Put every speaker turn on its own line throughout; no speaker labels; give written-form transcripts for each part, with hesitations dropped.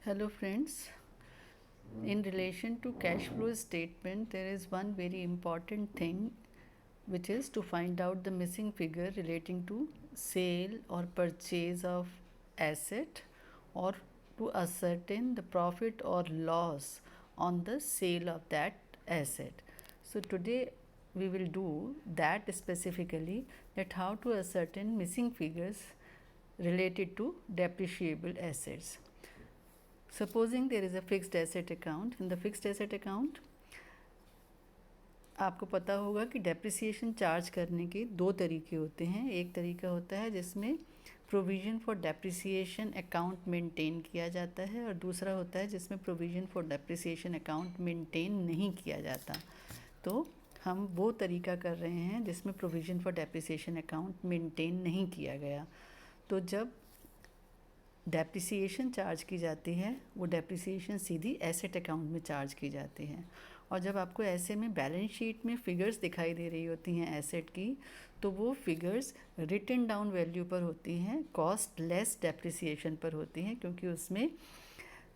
Hello friends. In relation to cash flow statement, there is one very important thing, which is to find out the missing figure relating to sale or purchase of asset, or to ascertain the profit or loss on the sale of that asset. So today we will do that specifically, that how to ascertain missing figures related to depreciable assets. Supposing there is a fixed asset account. In the fixed asset account आपको पता होगा कि depreciation charge करने के दो तरीके होते हैं. एक तरीका होता है जिसमें provision for depreciation account maintain किया जाता है, और दूसरा होता है जिसमें provision for depreciation account maintain नहीं किया जाता. तो हम वो तरीका कर रहे हैं जिसमें provision for depreciation account maintain नहीं किया गया. तो जब डेप्रिसिएशन चार्ज की जाती है, वो डेप्रिसिएशन सीधी एसेट अकाउंट में चार्ज की जाती है. और जब आपको ऐसे में बैलेंस शीट में फ़िगर्स दिखाई दे रही होती हैं एसेट की, तो वो फिगर्स रिटन डाउन वैल्यू पर होती हैं, कॉस्ट लेस डेप्रिसिएशन पर होती हैं, क्योंकि उसमें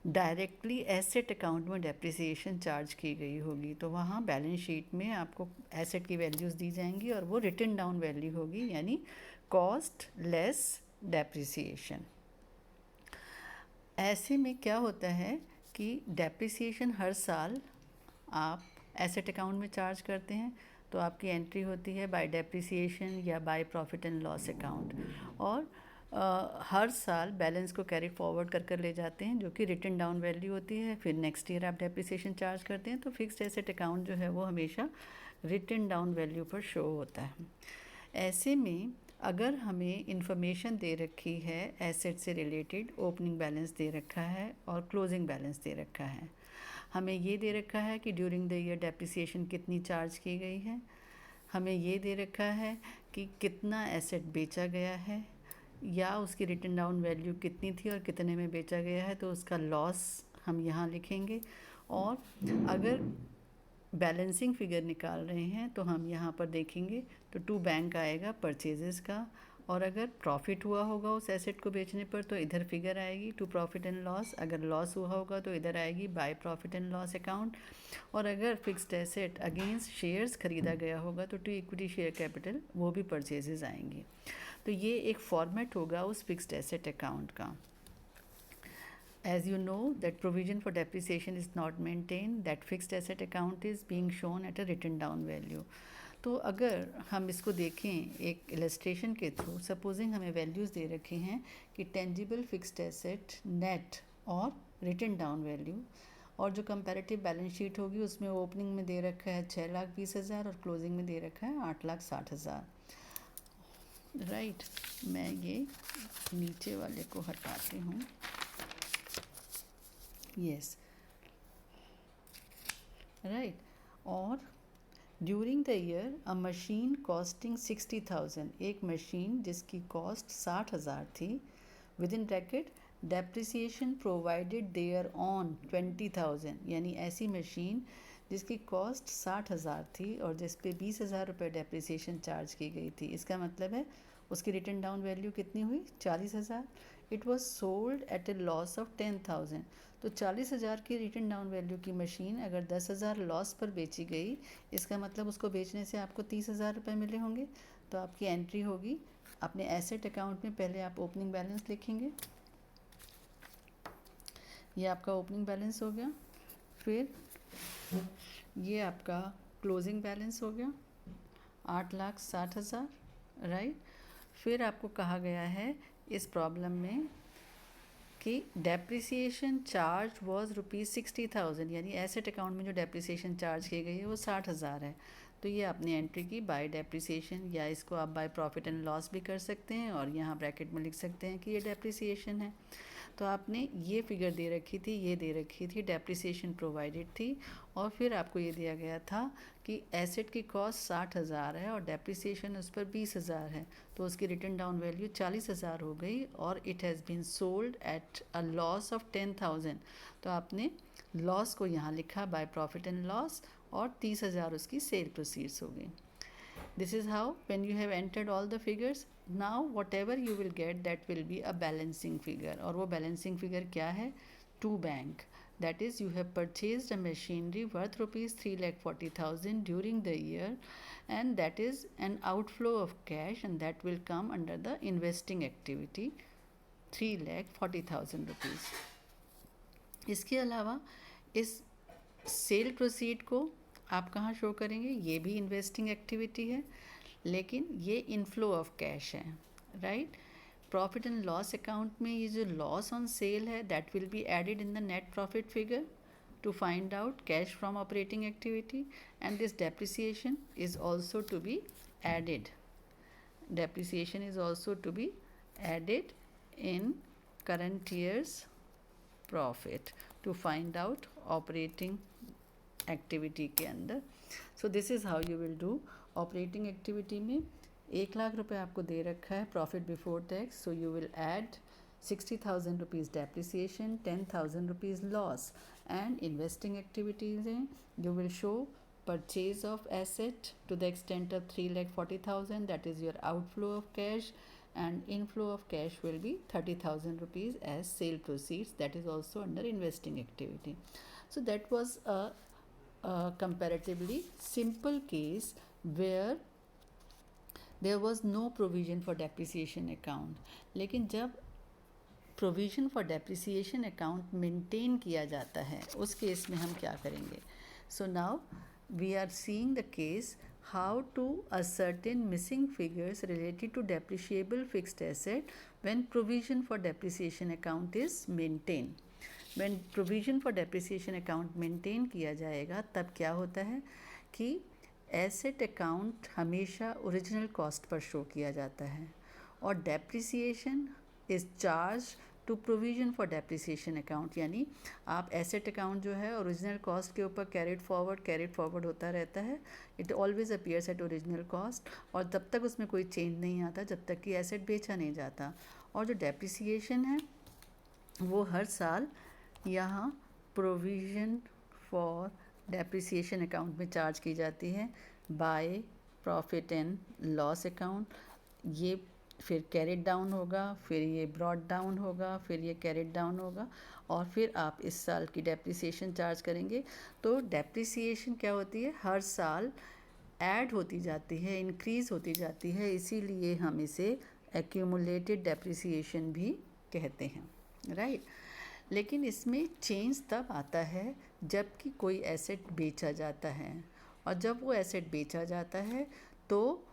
डायरेक्टली एसेट अकाउंट में डेप्रिसिएशन चार्ज की गई होगी. तो वहाँ बैलेंस शीट में आपको एसेट की वैल्यूज़ दी जाएंगी और वो रिटन डाउन वैल्यू होगी, यानी कॉस्ट लेस डेप्रिसिएशन. ऐसे में क्या होता है कि डेप्रिसिएशन हर साल आप एसेट अकाउंट में चार्ज करते हैं, तो आपकी एंट्री होती है बाय डेप्रिसिएशन या by profit and loss account, और हर साल बैलेंस को कैरी फॉरवर्ड कर ले जाते हैं, जो कि रिटन डाउन वैल्यू होती है. फिर नेक्स्ट ईयर आप डेप्रिसिएशन चार्ज करते हैं, तो फिक्स्ड एसेट अकाउंट जो है वो हमेशा रिटन डाउन वैल्यू पर शो होता है. ऐसे में अगर हमें इंफॉर्मेशन दे रखी है एसेट से रिलेटेड, ओपनिंग बैलेंस दे रखा है और क्लोजिंग बैलेंस दे रखा है, हमें ये दे रखा है कि ड्यूरिंग द ईयर डेप्रिसिएशन कितनी चार्ज की गई है, हमें ये दे रखा है कि कितना एसेट बेचा गया है या उसकी रिटन डाउन वैल्यू कितनी थी और कितने में बेचा गया है, तो उसका लॉस हम यहाँ लिखेंगे. और अगर बैलेंसिंग फिगर निकाल रहे हैं तो हम यहाँ पर देखेंगे तो टू बैंक आएगा परचेजेस का, और अगर प्रॉफिट हुआ होगा उस एसेट को बेचने पर तो इधर फिगर आएगी टू प्रॉफिट एंड लॉस, अगर लॉस हुआ होगा तो इधर आएगी by profit and loss account, और अगर फिक्स्ड एसेट अगेंस्ट शेयर्स खरीदा गया होगा तो टू इक्विटी शेयर कैपिटल, वो भी परचेजेस आएंगी. तो ये एक फॉर्मेट होगा उस फिक्स्ड एसेट अकाउंट का. As you know that provision for depreciation is not maintained, that fixed asset account is being shown at a written down value. तो अगर हम इसको देखें एक इलस्ट्रेशन के थ्रू, सपोजिंग हमें वैल्यूज़ दे रखे हैं कि टेंजिबल फिक्स्ड एसेट नेट और रिटन डाउन वैल्यू, और जो कंपैरेटिव बैलेंस शीट होगी उसमें ओपनिंग में दे रखा है 6,20,000 और क्लोजिंग में दे रखा है 8,60,000. राइट, मैं ये नीचे वाले को हटाती हूँ. Yes, right. और during the year a machine costing 60,000, एक मशीन जिसकी कॉस्ट 60,000 थी, with in bracket depreciation provided there on 20,000, यानी ऐसी मशीन जिसकी कॉस्ट 60,000 थी और जिस पे 20,000 रुपये डेप्रिसिएशन चार्ज की गई थी. इसका मतलब है उसकी रिटन डाउन वैल्यू कितनी हुई? 40,000. It was sold at A loss of 10,000. तो 40,000 की रिटन डाउन वैल्यू की मशीन अगर 10,000 लॉस पर बेची गई, इसका मतलब उसको बेचने से आपको 30,000 रुपये मिले होंगे. तो आपकी एंट्री होगी अपने एसेट अकाउंट में. पहले आप ओपनिंग बैलेंस लिखेंगे, ये आपका ओपनिंग बैलेंस हो गया. फिर ये आपका क्लोजिंग बैलेंस हो गया 8,60,000, राइट. फिर आपको कहा गया है इस प्रॉब्लम में कि डेप्रिसिएशन चार्ज वॉज ₹60,000, यानी एसेट अकाउंट में जो डेप्रिसिएशन चार्ज की गई है वो 60,000 है. तो ये आपने एंट्री की बाय डेप्रिसिएशन, या इसको आप बाय प्रॉफिट एंड लॉस भी कर सकते हैं, और यहाँ ब्रैकेट में लिख सकते हैं कि ये डेप्रिसिएशन है. तो आपने ये फिगर दे रखी थी, ये दे रखी थी, डेप्रिसिएशन प्रोवाइडेड थी, और फिर आपको ये दिया गया था कि एसेट की कॉस्ट 60,000 है और डेप्रिसिएशन उस पर 20,000 है, तो उसकी रिटन डाउन वैल्यू 40,000 हो गई, और it has been sold at a loss of 10,000. तो आपने लॉस को यहाँ लिखा बाय प्रॉफिट एंड लॉस, और 30,000 उसकी सेल प्रोसीड्स हो गई. This is how, when you have entered all the figures, now whatever you will get that will be a balancing figure. और वो balancing figure क्या है? to bank. That is, you have purchased a machinery worth rupees 3,40,000 during the year, and that is an outflow of cash, and that will come under the investing activity, 3,40,000 rupees. इसके अलावा इस cell proceed को आप कहाँ show करेंगे? ये भी investing activity है, लेकिन ये इनफ्लो ऑफ कैश है, right? Profit and loss account में ये जो लॉस ऑन सेल है, that will be added in the net profit figure to find out cash from operating activity, and this depreciation is also to be added. Depreciation is also to be added in current year's profit to find out operating activity के अंदर. So this is how you will do. Operating activity में 1,00,000 रुपये आपको दे रखा है profit before tax, so you will add 60,000 rupees depreciation, 10,000 rupees loss, and investing activities in you will show purchase of asset to the extent of 3,40,000, that is your outflow of cash, and inflow of cash will be 30,000 rupees as sale proceeds, that is also under investing activity. So that was a comparatively simple case where there was no provision for depreciation account. लेकिन जब provision for depreciation account maintain किया जाता है, उस case में हम क्या करेंगे? So now we are seeing the case how to ascertain missing figures related to depreciable fixed asset when provision for depreciation account is maintain. When provision for depreciation account maintain किया जाएगा, तब क्या होता है कि एसेट अकाउंट हमेशा original cost पर show किया जाता है, और depreciation is charge to provision for depreciation account. यानी आप एसेट अकाउंट जो है ओरिजिनल कॉस्ट के ऊपर कैरिड फॉरवर्ड होता रहता है. It always appears eight original cost, और तब तक उसमें कोई चेंज नहीं आता जब तक कि एसेट बेचा नहीं जाता. और जो डेप्रिसिएशन है वो हर साल यहाँ प्रोविज़न फॉर डेप्रिसिएशन अकाउंट में चार्ज की जाती है by profit and loss account. ये फिर कैरिड डाउन होगा, फिर ये ब्रॉड डाउन होगा, फिर ये कैरिड डाउन होगा, और फिर आप इस साल की डेप्रिसिएशन चार्ज करेंगे. तो डेप्रिसिएशन क्या होती है? हर साल ऐड होती जाती है, इंक्रीज़ होती जाती है, इसीलिए हम इसे एक्यूमुलेटेड डेप्रिसिएशन भी कहते हैं, राइट? लेकिन इसमें चेंज तब आता है जबकि कोई एसेट बेचा जाता है, और जब वो एसेट बेचा जाता है तो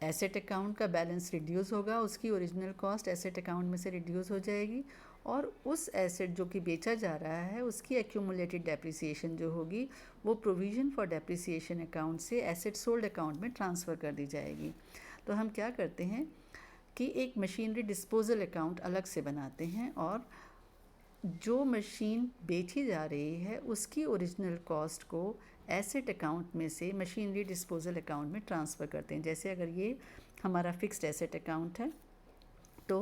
एसेट अकाउंट का बैलेंस रिड्यूस होगा, उसकी ओरिजिनल कॉस्ट एसेट अकाउंट में से रिड्यूस हो जाएगी, और उस एसेट जो कि बेचा जा रहा है उसकी एक्यूमुलेटेड डेप्रिसिएशन जो होगी वो प्रोविज़न फॉर डेप्रिसिएशन अकाउंट से एसेट सोल्ड अकाउंट में ट्रांसफ़र कर दी जाएगी. तो हम क्या करते हैं कि एक मशीनरी डिस्पोजल अकाउंट अलग से बनाते हैं, और जो मशीन बेची जा रही है उसकी ओरिजिनल कॉस्ट को एसेट अकाउंट में से मशीनरी डिस्पोजल अकाउंट में ट्रांसफ़र करते हैं. जैसे अगर ये हमारा फिक्स्ड एसेट अकाउंट है तो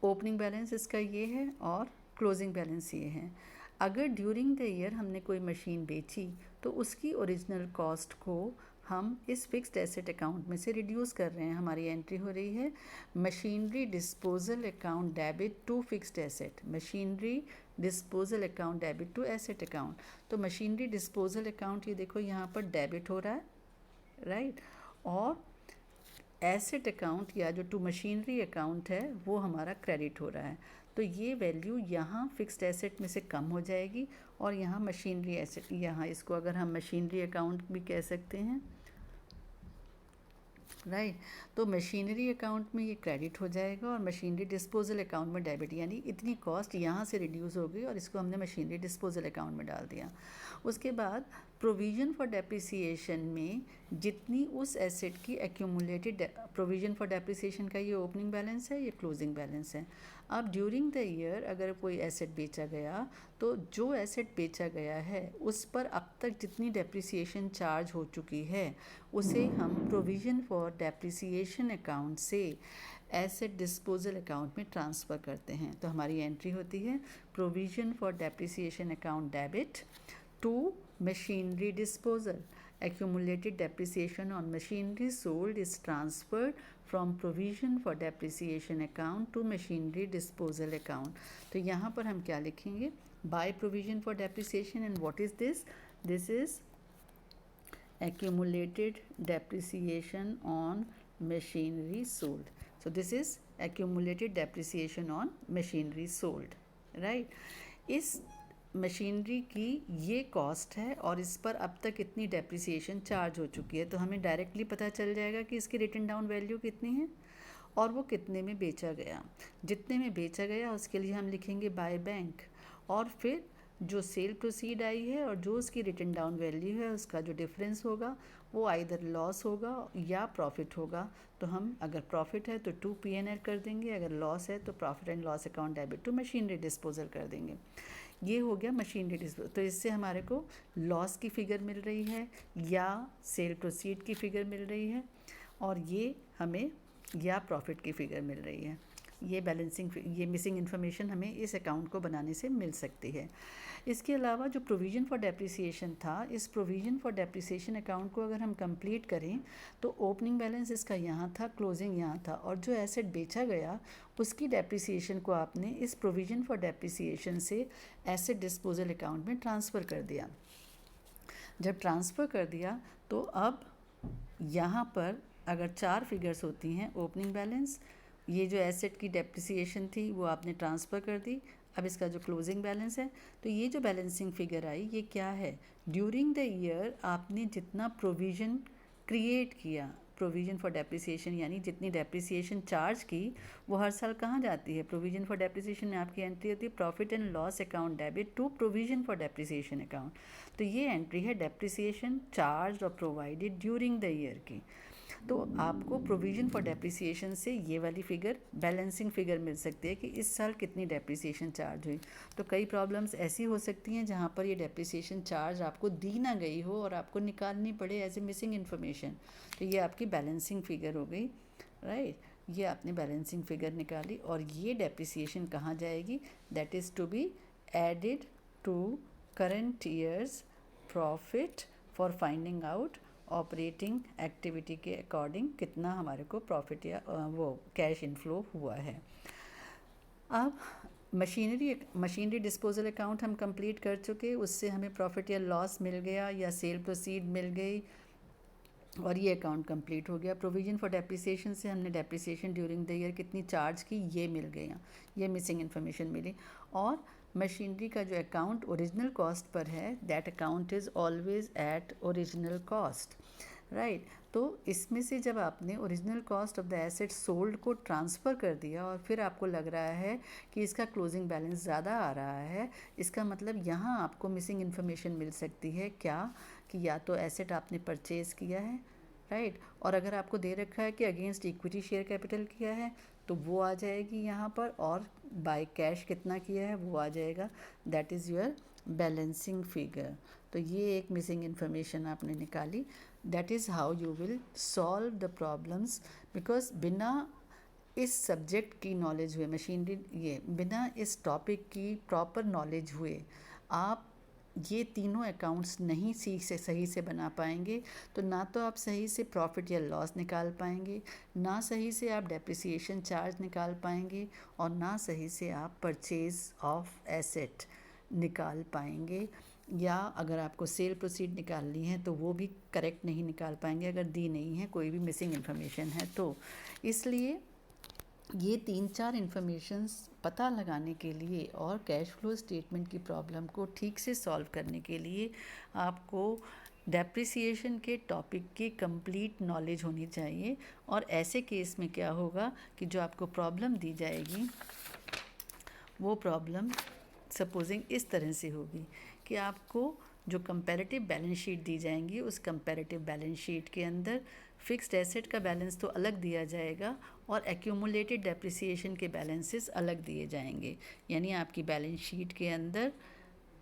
ओपनिंग बैलेंस इसका ये है और क्लोजिंग बैलेंस ये है. अगर ड्यूरिंग द ईयर हमने कोई मशीन बेची तो उसकी ओरिजिनल कॉस्ट को हम इस फिक्स्ड एसेट अकाउंट में से रिड्यूस कर रहे हैं. हमारी एंट्री हो रही है machinery disposal account debit to fixed asset, machinery disposal account debit to asset account. तो मशीनरी डिस्पोजल अकाउंट ये देखो यहाँ पर डेबिट हो रहा है, राइट? और एसेट अकाउंट या जो टू मशीनरी अकाउंट है वो हमारा क्रेडिट हो रहा है. तो ये वैल्यू यहाँ फिक्स्ड एसेट में से कम हो जाएगी, और यहाँ मशीनरी एसेट, यहाँ इसको अगर हम मशीनरी अकाउंट भी कह सकते हैं, राइट? तो मशीनरी अकाउंट में ये क्रेडिट हो जाएगा और मशीनरी डिस्पोजल अकाउंट में डेबिट. यानी इतनी कॉस्ट यहाँ से रिड्यूस हो गई और इसको हमने मशीनरी डिस्पोजल अकाउंट में डाल दिया. उसके बाद प्रोविज़न फॉर डेप्रिसिएशन में जितनी उस एसेट की एक्यूमुलेटेड, प्रोविज़न फॉर डेप्रिसिएशन का ये ओपनिंग बैलेंस है, ये क्लोजिंग बैलेंस है. अब ड्यूरिंग द ईयर अगर कोई एसेट बेचा गया तो जो एसेट बेचा गया है उस पर अब तक जितनी डेप्रिसिएशन चार्ज हो चुकी है उसे हम प्रोविज़न फॉर डेप्रिसिएशन अकाउंट से एसेट डिस्पोजल अकाउंट में ट्रांसफ़र करते हैं. तो हमारी एंट्री होती है provision for depreciation account debit to machinery disposal. Accumulated depreciation on machinery sold is transferred from provision for depreciation account to machinery disposal account. तो यहाँ पर हम क्या लिखेंगे, by provision for depreciation, and what is this, this is accumulated depreciation on machinery sold. So this is accumulated depreciation on machinery sold, right? इस machinery की ये cost है और इस पर अब तक इतनी डेप्रिसिएशन चार्ज हो चुकी है, तो हमें डायरेक्टली पता चल जाएगा कि इसकी रिटन डाउन वैल्यू कितनी है और वो कितने में बेचा गया। जितने में बेचा गया उसके लिए हम लिखेंगे बाय बैंक, और फिर जो सेल प्रोसीड आई है और जो उसकी रिटन डाउन वैल्यू है उसका जो डिफरेंस होगा वो आइदर लॉस होगा या प्रॉफिट होगा। तो हम अगर प्रॉफिट है तो टू P&L कर देंगे, अगर लॉस है तो profit and loss account debit to machinery disposal कर देंगे। ये हो गया मशीनरी डिस्पोजल। तो इससे हमारे को लॉस की फ़िगर मिल रही है या सेल प्रोसीड की फ़िगर मिल रही है, और ये हमें या प्रॉफिट की फ़िगर मिल रही है। ये बैलेंसिंग, ये मिसिंग इन्फॉर्मेशन हमें इस अकाउंट को बनाने से मिल सकती है। इसके अलावा जो प्रोविज़न फॉर डेप्रिसिएशन था, इस प्रोविज़न फॉर डेप्रिसिएशन अकाउंट को अगर हम कंप्लीट करें तो ओपनिंग बैलेंस इसका यहाँ था, क्लोजिंग यहाँ था, और जो एसेट बेचा गया उसकी डेप्रिसिएशन को आपने इस प्रोविज़न फॉर डेप्रिसिएशन से एसेट डिस्पोजल अकाउंट में ट्रांसफ़र कर दिया। जब ट्रांसफ़र कर दिया तो अब यहाँ पर अगर 4 फिगर्स होती हैं, ओपनिंग बैलेंस, ये जो एसेट की डेप्रिसिएशन थी वो आपने ट्रांसफ़र कर दी, अब इसका जो क्लोजिंग बैलेंस है, तो ये जो बैलेंसिंग फिगर आई ये क्या है, ड्यूरिंग द ईयर आपने जितना प्रोविज़न क्रिएट किया, प्रोविज़न फॉर डेप्रिसिएशन यानी जितनी डेप्रिसिएशन चार्ज की वो हर साल कहाँ जाती है, प्रोविज़न फॉर डेप्रिसिएशन में आपकी एंट्री होती है profit and loss account debit to provision for depreciation account. तो ये एंट्री है डेप्रिसिएशन चार्ज और प्रोवाइडेड ड्यूरिंग द ईयर की। तो आपको प्रोविज़न फॉर डेप्रिसिएशन से ये वाली फ़िगर, बैलेंसिंग फ़िगर मिल सकती है कि इस साल कितनी डेप्रिसिएशन चार्ज हुई। तो कई प्रॉब्लम्स ऐसी हो सकती हैं जहाँ पर ये डेप्रिसिएशन चार्ज आपको दी ना गई हो और आपको निकालनी पड़े एज ए मिसिंग इन्फॉर्मेशन। तो ये आपकी बैलेंसिंग फ़िगर हो गई, राइट। ये आपने बैलेंसिंग फ़िगर निकाली, और ये डेप्रिसिएशन कहाँ जाएगी, that is to be added to current year's profit for finding out operating activity के अकॉर्डिंग कितना हमारे को प्रॉफिट या वो कैश इनफ्लो हुआ है। अब मशीनरी डिस्पोजल अकाउंट हम कंप्लीट कर चुके, उससे हमें प्रॉफिट या लॉस मिल गया या सेल प्रोसीड मिल गई और ये अकाउंट कंप्लीट हो गया। प्रोविज़न फॉर डेप्रिसिएशन से हमने डेप्रिसिएशन ड्यूरिंग द ईयर कितनी चार्ज की ये मिल गया, ये मिसिंग इन्फॉर्मेशन मिली। और मशीनरी का जो अकाउंट ओरिजिनल कॉस्ट पर है, that account is always at original cost, right. तो इसमें से जब आपने original cost of the asset sold को ट्रांसफ़र कर दिया और फिर आपको लग रहा है कि इसका क्लोजिंग बैलेंस ज़्यादा आ रहा है, इसका मतलब यहाँ आपको मिसिंग इन्फॉर्मेशन मिल सकती है क्या, कि या तो एसेट आपने परचेज़ किया है, राइट, और अगर आपको दे रखा है कि अगेंस्ट इक्विटी शेयर कैपिटल किया है तो वो आ जाएगी यहाँ पर, और बाय कैश कितना किया है वो आ जाएगा, that is your balancing figure. तो ये एक मिसिंग इन्फॉर्मेशन आपने निकाली। That is how you will solve the problems, because बिना इस सब्जेक्ट की नॉलेज हुए, मशीनरी, ये बिना इस टॉपिक की प्रॉपर नॉलेज हुए आप ये तीनों अकाउंट्स नहीं सही से बना पाएंगे। तो ना तो आप सही से प्रॉफिट या लॉस निकाल पाएंगे, ना सही से आप डेप्रिसिएशन चार्ज निकाल पाएंगे, और ना सही से आप परचेज़ ऑफ एसेट निकाल पाएंगे, या अगर आपको सेल प्रोसीड निकालनी है तो वो भी करेक्ट नहीं निकाल पाएंगे अगर दी नहीं है, कोई भी मिसिंग इन्फॉर्मेशन है तो। इसलिए ये 3-4 इन्फॉर्मेशंस पता लगाने के लिए और कैश फ्लो स्टेटमेंट की प्रॉब्लम को ठीक से सॉल्व करने के लिए आपको डेप्रिसिएशन के टॉपिक की कंप्लीट नॉलेज होनी चाहिए। और ऐसे केस में क्या होगा कि जो आपको प्रॉब्लम दी जाएगी वो प्रॉब्लम सपोजिंग इस तरह से होगी कि आपको जो कंपैरेटिव बैलेंस शीट दी जाएंगी, उस कंपैरेटिव बैलेंस शीट के अंदर फिक्स्ड एसेट का बैलेंस तो अलग दिया जाएगा और एक्यूमुलेटेड डेप्रिसिएशन के बैलेंसेस अलग दिए जाएंगे। यानी आपकी बैलेंस शीट के अंदर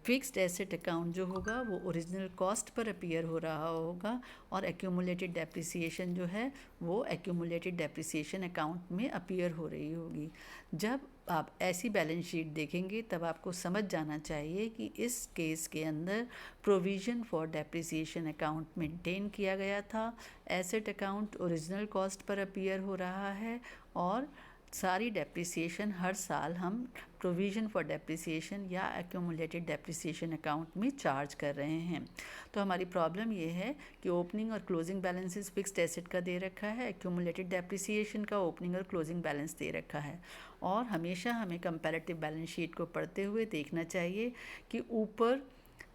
फिक्स्ड एसेट अकाउंट जो होगा वो ओरिजिनल कॉस्ट पर अपीयर हो रहा होगा और एक्यूमुलेटेड डेप्रिसिएशन जो है वो एक्यूमुलेटेड डेप्रिसिएशन अकाउंट में अपीयर हो रही होगी। जब आप ऐसी बैलेंस शीट देखेंगे तब आपको समझ जाना चाहिए कि इस केस के अंदर provision for depreciation account maintain किया गया था, एसेट अकाउंट ओरिजिनल कॉस्ट पर अपीयर हो रहा है और सारी डेप्रिसिएशन हर साल हम प्रोविज़न फॉर डेप्रिसिएशन या एक्यूमुलेटेड डेप्रिसिएशन अकाउंट में चार्ज कर रहे हैं। तो हमारी प्रॉब्लम ये है कि ओपनिंग और क्लोजिंग बैलेंसेस फिक्स्ड एसेट का दे रखा है, एक्यूमुलेटेड डेप्रिसिएशन का ओपनिंग और क्लोजिंग बैलेंस दे रखा है और हमेशा हमें कंपैरेटिव बैलेंस शीट को पढ़ते हुए देखना चाहिए कि ऊपर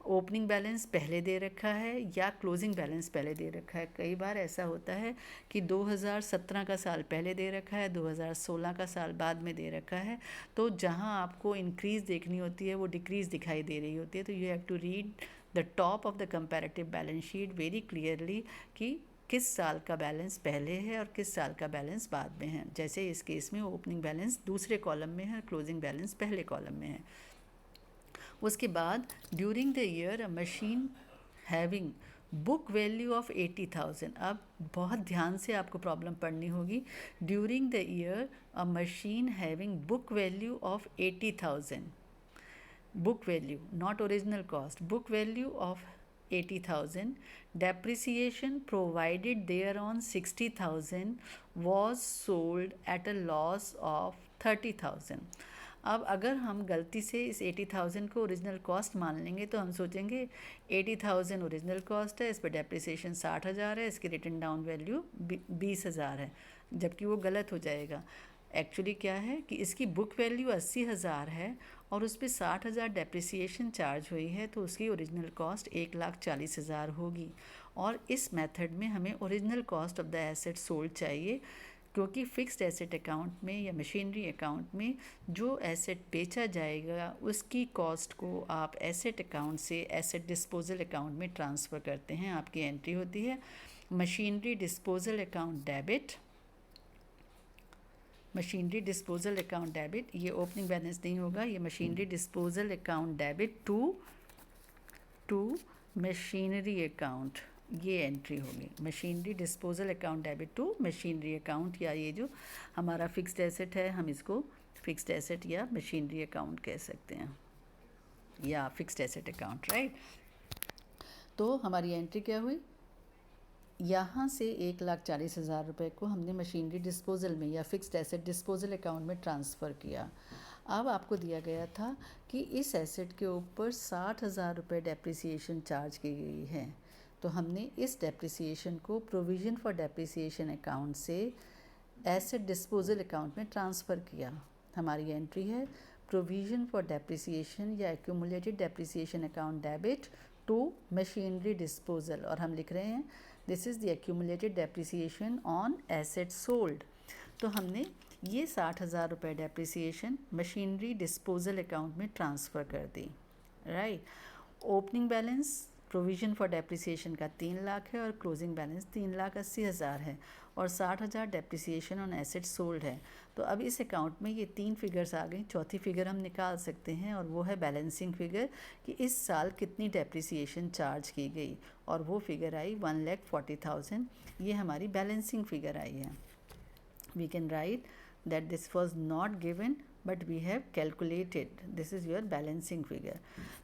ओपनिंग बैलेंस पहले दे रखा है या क्लोजिंग बैलेंस पहले दे रखा है। कई बार ऐसा होता है कि 2017 का साल पहले दे रखा है, 2016 का साल बाद में दे रखा है, तो जहां आपको इंक्रीज़ देखनी होती है वो डिक्रीज़ दिखाई दे रही होती है। तो you have to read the top of the comparative balance sheet very clearly कि किस साल का बैलेंस पहले है और किस साल का बैलेंस बाद में है। जैसे इस केस में ओपनिंग बैलेंस दूसरे कॉलम में है और क्लोजिंग बैलेंस पहले कॉलम में है। उसके बाद during the year a machine having book value of 80,000। अब बहुत ध्यान से आपको प्रॉब्लम पढ़नी होगी। During the year a machine having book value of 80,000, book value not original cost, book value of 80,000, depreciation provided thereon 60,000 was sold at a loss of 30,000। अब अगर हम गलती से इस 80,000 को ओरिजिनल कॉस्ट मान लेंगे तो हम सोचेंगे 80,000 ओरिजिनल कॉस्ट है, इस पर डेप्रिसिएशन 60,000 है, इसकी रिटन डाउन वैल्यू 20,000 है, जबकि वो गलत हो जाएगा। एक्चुअली क्या है कि इसकी बुक वैल्यू 80,000 है और उस पर 60,000 डेप्रिसिएशन चार्ज हुई है, तो उसकी ओरिजिनल कॉस्ट 1,40,000 होगी। और इस मेथड में हमें original cost of the asset sold चाहिए, क्योंकि फिक्स्ड एसेट अकाउंट में या मशीनरी अकाउंट में जो एसेट बेचा जाएगा उसकी कॉस्ट को आप एसेट अकाउंट से एसेट डिस्पोजल अकाउंट में ट्रांसफ़र करते हैं। आपकी एंट्री होती है machinery disposal account debit, machinery disposal account debit, ये ओपनिंग बैलेंस नहीं होगा, ये machinery disposal account debit to machinery account, ये एंट्री होगी machinery disposal account debit to machinery account. या ये जो हमारा फिक्स्ड एसेट है हम इसको फिक्स्ड एसेट या मशीनरी अकाउंट कह सकते हैं, या फिक्स्ड एसेट अकाउंट, राइट। तो हमारी एंट्री क्या हुई, यहाँ से 1,40,000 रुपये को हमने मशीनरी डिस्पोजल में या फिक्स्ड एसेट डिस्पोजल अकाउंट में ट्रांसफ़र किया। अब आपको दिया गया था कि इस एसेट के ऊपर 60,000 रुपये डेप्रिसिएशन चार्ज की गई है, तो हमने इस डेप्रिसिएशन को प्रोविज़न फॉर डेप्रिसिएशन अकाउंट से एसेट डिस्पोजल अकाउंट में ट्रांसफ़र किया। हमारी एंट्री है प्रोविज़न फॉर डेप्रिसिएशन या accumulated depreciation account debit to machinery disposal, और हम लिख रहे हैं this is the accumulated depreciation on asset sold. तो हमने ये 60,000 रुपये डेप्रिसिएशन मशीनरी डिस्पोजल अकाउंट में ट्रांसफ़र कर दी, right. Opening balance provision for depreciation का 3 लाख है और क्लोजिंग बैलेंस 3,80,000 है और 60,000 डेप्रिसिएशन ऑन एसेट सोल्ड है। तो अब इस अकाउंट में ये 3 फिगर्स आ गई, चौथी फिगर हम निकाल सकते हैं और वो है बैलेंसिंग फिगर कि इस साल कितनी डेप्रिसिएशन चार्ज की गई, और वो फिगर आई 1,40,000। ये हमारी बैलेंसिंग फिगर आई है। We can write that this was not given but we have calculated, this is your balancing figure।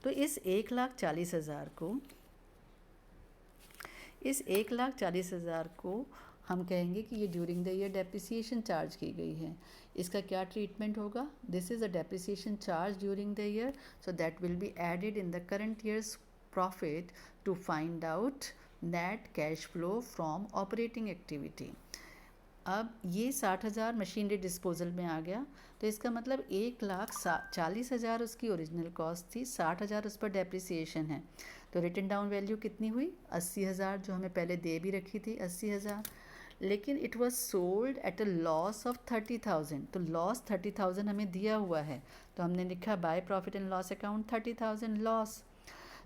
तो इस 1,40,000 को हम कहेंगे कि ये during the year depreciation charge की गई है। इसका क्या ट्रीटमेंट होगा, this is a depreciation charge during the year, so that will be added in the current year's profit to find out net cash flow from operating activity. अब ये 60,000 machinery disposal में आ गया, तो इसका मतलब 1,40,000 उसकी ओरिजिनल कॉस्ट थी, 60,000 उस पर डेप्रिसिएशन है, तो रिटन डाउन वैल्यू कितनी हुई 80,000, जो हमें पहले दे भी रखी थी 80,000, लेकिन it was sold at a loss of 30,000, तो लॉस 30,000 हमें दिया हुआ है, तो हमने लिखा by profit and loss account 30,000 loss.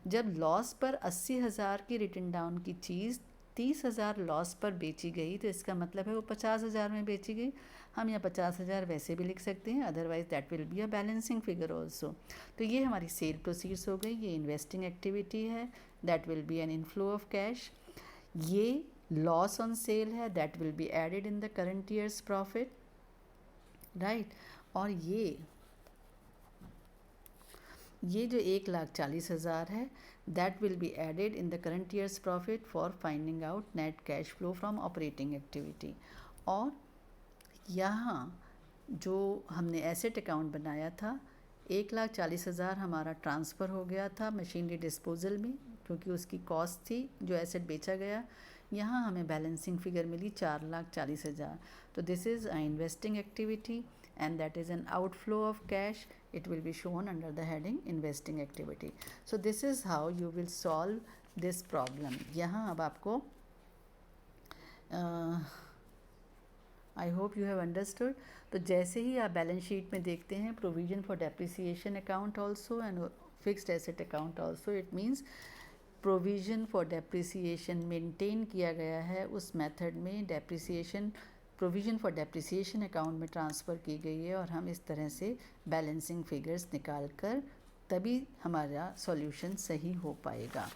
जब लॉस पर 80,000 की रिटन डाउन की चीज़ 30,000 लॉस पर बेची गई, तो इसका मतलब है वो 50,000 में बेची गई। हम यहाँ 50,000 वैसे भी लिख सकते हैं, otherwise that will be a balancing figure also. तो ये हमारी सेल प्रोसीड्स हो गई, ये इन्वेस्टिंग एक्टिविटी है, that will be an inflow of cash. ये लॉस ऑन सेल है, that will be added in the current year's profit, right. और ये जो 1,40,000 है, that will be added in the current year's profit for finding out net cash flow from operating activity. और यहाँ जो हमने asset account बनाया था, 1,40,000 हमारा ट्रांसफ़र हो गया था मशीनरी डिस्पोजल में, क्योंकि उसकी कॉस्ट थी जो एसेट बेचा गया। यहाँ हमें बैलेंसिंग फिगर मिली 4,40,000। तो this is a investing activity and that is an outflow of cash. It will be shown under the heading investing activity. So this is how you will solve this problem. यहाँ अब आपको I hope you have understood. तो जैसे ही आप balance sheet में देखते हैं provision for depreciation account also and fixed asset account also, it means provision for depreciation maintain किया गया है उस मेथड में, depreciation provision for depreciation account में ट्रांसफ़र की गई है, और हम इस तरह से बैलेंसिंग फिगर्स निकाल कर तभी हमारा सॉल्यूशन सही हो पाएगा।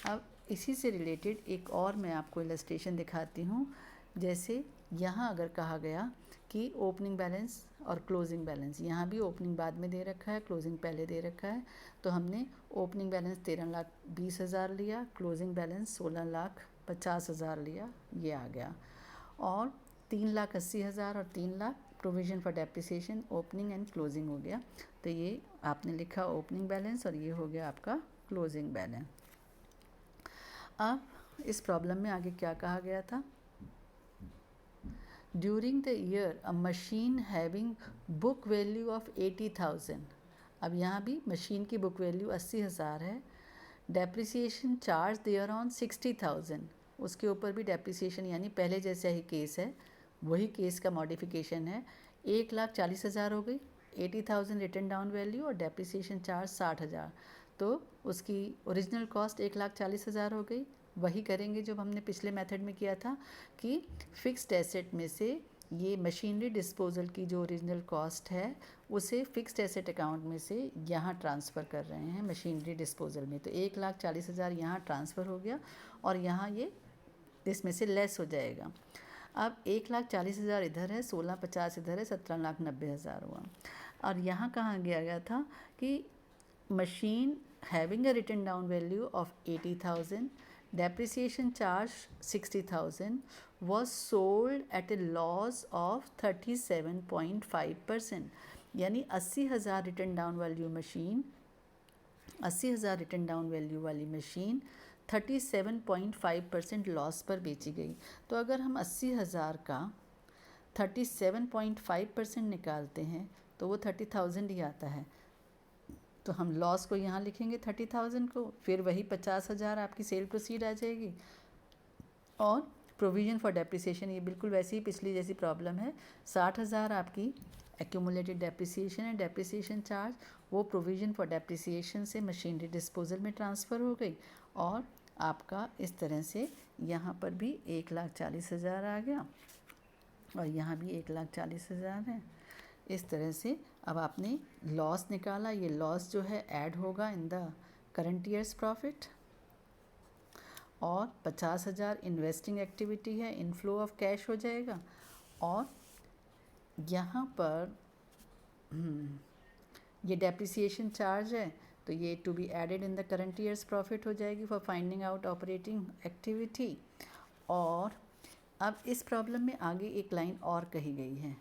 अब इसी से रिलेटेड एक और मैं आपको इलस्ट्रेशन दिखाती हूँ। जैसे यहाँ अगर कहा गया कि ओपनिंग बैलेंस और क्लोजिंग बैलेंस, यहाँ भी ओपनिंग बाद में दे रखा है, क्लोजिंग पहले दे रखा है, तो हमने ओपनिंग बैलेंस 13,20,000 लिया, क्लोजिंग बैलेंस 16,50,000 लिया, ये आ गया। और 3,80,000 और 3,00,000 provision for depreciation opening and closing हो गया। तो ये आपने लिखा ओपनिंग बैलेंस और ये हो गया आपका क्लोजिंग बैलेंस। अब इस प्रॉब्लम में आगे क्या कहा गया था, during the year a machine having book value of 80,000। अब यहाँ भी मशीन की बुक वैल्यू 80,000 है, डेप्रिसिएशन चार्ज देयर ऑन 60,000, उसके ऊपर भी डेप्रिसिएशन, यानी पहले जैसा ही केस है वही केस का मॉडिफिकेशन है। 1,40,000 हो गई, 80,000 रिटर्न डाउन वैल्यू और डेप्रिसिएशन चार्ज 60,000, तो उसकी ओरिजिनल कॉस्ट 1,40,000 हो गई। वही करेंगे जो हमने पिछले मेथड में किया था कि फिक्स्ड एसेट में से ये मशीनरी डिस्पोजल की जो ओरिजिनल कॉस्ट है उसे फिक्स्ड एसेट अकाउंट में से यहाँ ट्रांसफ़र कर रहे हैं मशीनरी डिस्पोजल में। तो 1,40,000 यहाँ ट्रांसफ़र हो गया और यहाँ ये इसमें से लेस हो जाएगा। अब 1,40,000 इधर है, 16,50 इधर है, 17,90,000 हुआ। और यहाँ कहाँ गया था कि machine having a written down value of 80,000, depreciation charge 60,000 was sold at a loss of 37.5%, यानी 80,000 written down value machine, 80,000 written down value वाली मशीन 37.5% लॉस पर बेची गई। तो अगर हम 80,000 का 37.5% निकालते हैं तो वो 30,000 ही आता है। तो हम लॉस को यहाँ लिखेंगे 30,000 को, फिर वही 50,000 आपकी सेल प्रोसीड आ जाएगी। और प्रोविज़न फॉर डेप्रिसिएशन ये बिल्कुल वैसी ही पिछली जैसी प्रॉब्लम है, 60,000 आपकी एक्यूमुलेटेड डेप्रिसिएशन है, डेप्रिसिएशन चार्ज वो प्रोविज़न फॉर डेप्रिसिएशन से मशीनरी डिस्पोजल में ट्रांसफ़र हो गई और आपका इस तरह से यहाँ पर भी 1,40,000 आ गया और यहाँ भी 1,40,000 है। इस तरह से अब आपने लॉस निकाला, ये लॉस जो है ऐड होगा इन द करंट ईयर्स प्रॉफिट, और 50,000 इन्वेस्टिंग एक्टिविटी है, इनफ्लो ऑफ कैश हो जाएगा। और यहाँ पर ये डेप्रिसिएशन चार्ज है तो ये to be added in the current year's profit हो जाएगी for finding out operating activity. और अब इस प्रॉब्लम में आगे एक लाइन और कही गई है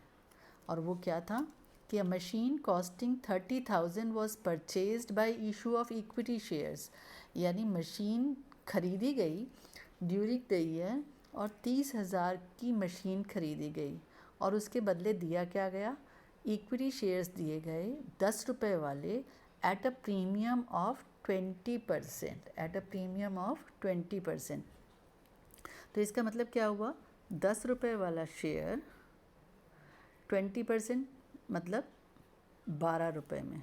और वो क्या था कि अ machine costing 30,000 was purchased bye issue of equity shares, यानी मशीन खरीदी गई ड्यूरिंग द ईयर और 30,000 की मशीन खरीदी गई और उसके बदले दिया क्या गया, इक्विटी शेयर्स दिए गए 10 रुपये वाले at a premium of 20%, at a premium of 20%। तो इसका मतलब क्या हुआ, 10 रुपये वाला शेयर 20% मतलब 12 रुपये में,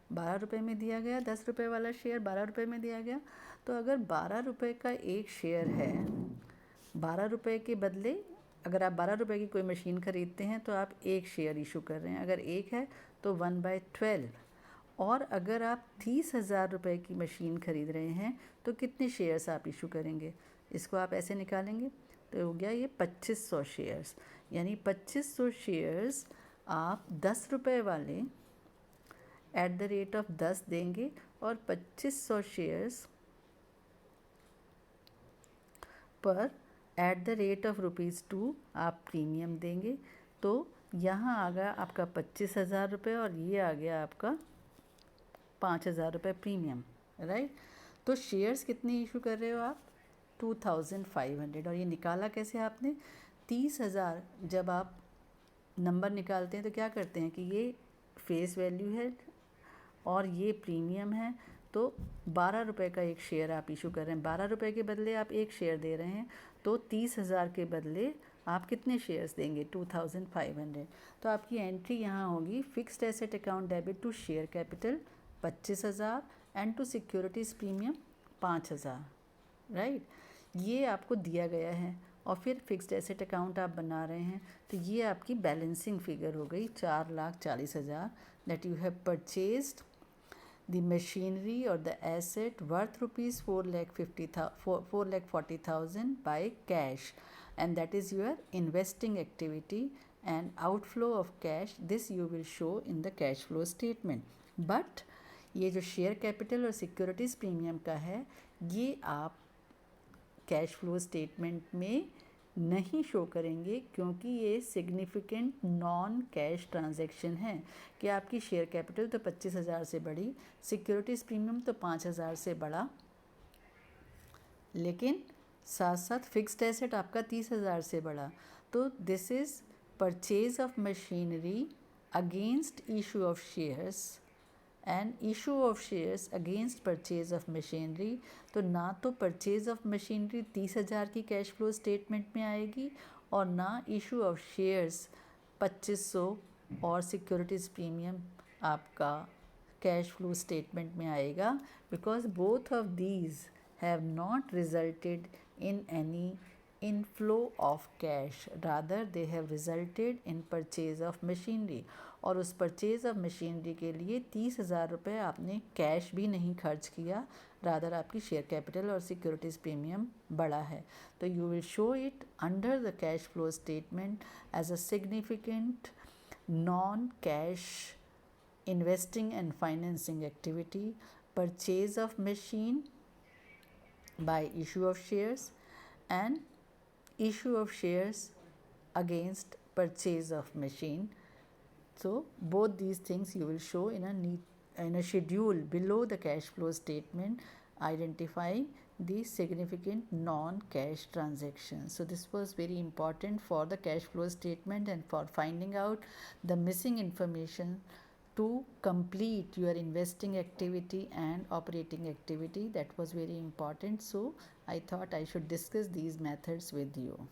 12 रुपये में दिया गया, 10 रुपये वाला शेयर 12 रुपये में दिया गया। तो अगर 12 रुपये का एक शेयर है ₹12 के बदले अगर आप ₹12 की कोई मशीन ख़रीदते हैं तो आप 1 शेयर इशू कर रहे हैं, अगर 1 है तो 1/12। और अगर आप ₹30,000 की मशीन ख़रीद रहे हैं तो कितने शेयर्स आप इशू करेंगे? इसको आप ऐसे निकालेंगे तो हो गया ये 2500 शेयर्स, यानी 2500 शेयर्स आप ₹10 वाले एट द रेट ऑफ 10 देंगे और 2500 शेयर्स पर एट द रेट ऑफ ₹2 आप प्रीमियम देंगे। तो यहाँ आ गया आपका ₹25,000 और ये आ गया आपका ₹5,000 प्रीमियम, राइट। तो शेयर्स कितने इशू कर रहे हो आप? 2500। और ये निकाला कैसे आपने? 30,000 जब आप नंबर निकालते हैं तो क्या करते हैं कि ये फेस वैल्यू है और ये प्रीमियम है, तो ₹12 का एक शेयर आप इशू कर रहे हैं। ₹12 के बदले आप एक शेयर दे रहे हैं, तो 30,000 के बदले आप कितने शेयर्स देंगे? 2500। तो आपकी एंट्री यहाँ होगी fixed asset account debit to share capital 25,000 and to securities premium 5,000, right. ये आपको दिया गया है और फिर फिक्स्ड एसेट अकाउंट आप बना रहे हैं, तो ये आपकी बैलेंसिंग फिगर हो गई 4,40,000 that you have purchased the machinery or the asset worth rupees 4,40,000 by cash, and that is your investing activity, and outflow of cash this you will show in the cash flow statement. But ये जो share capital और securities premium का है ये आप cash flow statement में नहीं show करेंगे, क्योंकि ये सिग्निफिकेंट नॉन कैश ट्रांजैक्शन है कि आपकी शेयर कैपिटल तो 25,000 से बड़ी, सिक्योरिटीज़ प्रीमियम तो 5,000 से बड़ा, लेकिन साथ साथ फिक्स्ड एसेट आपका 30,000 से बड़ा। तो this is purchase of machinery against issue of shares and issue of shares against purchase of machinery. तो ना तो परचेज ऑफ मशीनरी 30,000 की कैश फ्लो स्टेटमेंट में आएगी और ना इशू ऑफ शेयर्स 2500 और सिक्योरिटीज़ प्रीमियम आपका कैश फ्लो स्टेटमेंट में आएगा, because both of these have not resulted in any inflow of cash, rather they have resulted in purchase of machinery। और उस परचेज ऑफ मशीनरी के लिए 30,000 आपने cash भी नहीं खर्च किया, रादर आपकी शेयर कैपिटल और सिक्योरिटीज़ प्रीमियम बड़ा है। तो you will show it under the cash flow statement as a significant non cash investing and financing activity, purchase of machine by issue of shares and issue of shares against purchase of machine. So both these things you will show in a schedule below the cash flow statement, identifying the significant non-cash transactions. So this was very important for the cash flow statement and for finding out the missing information to complete your investing activity and operating activity. That was very important. So I thought I should discuss these methods with you.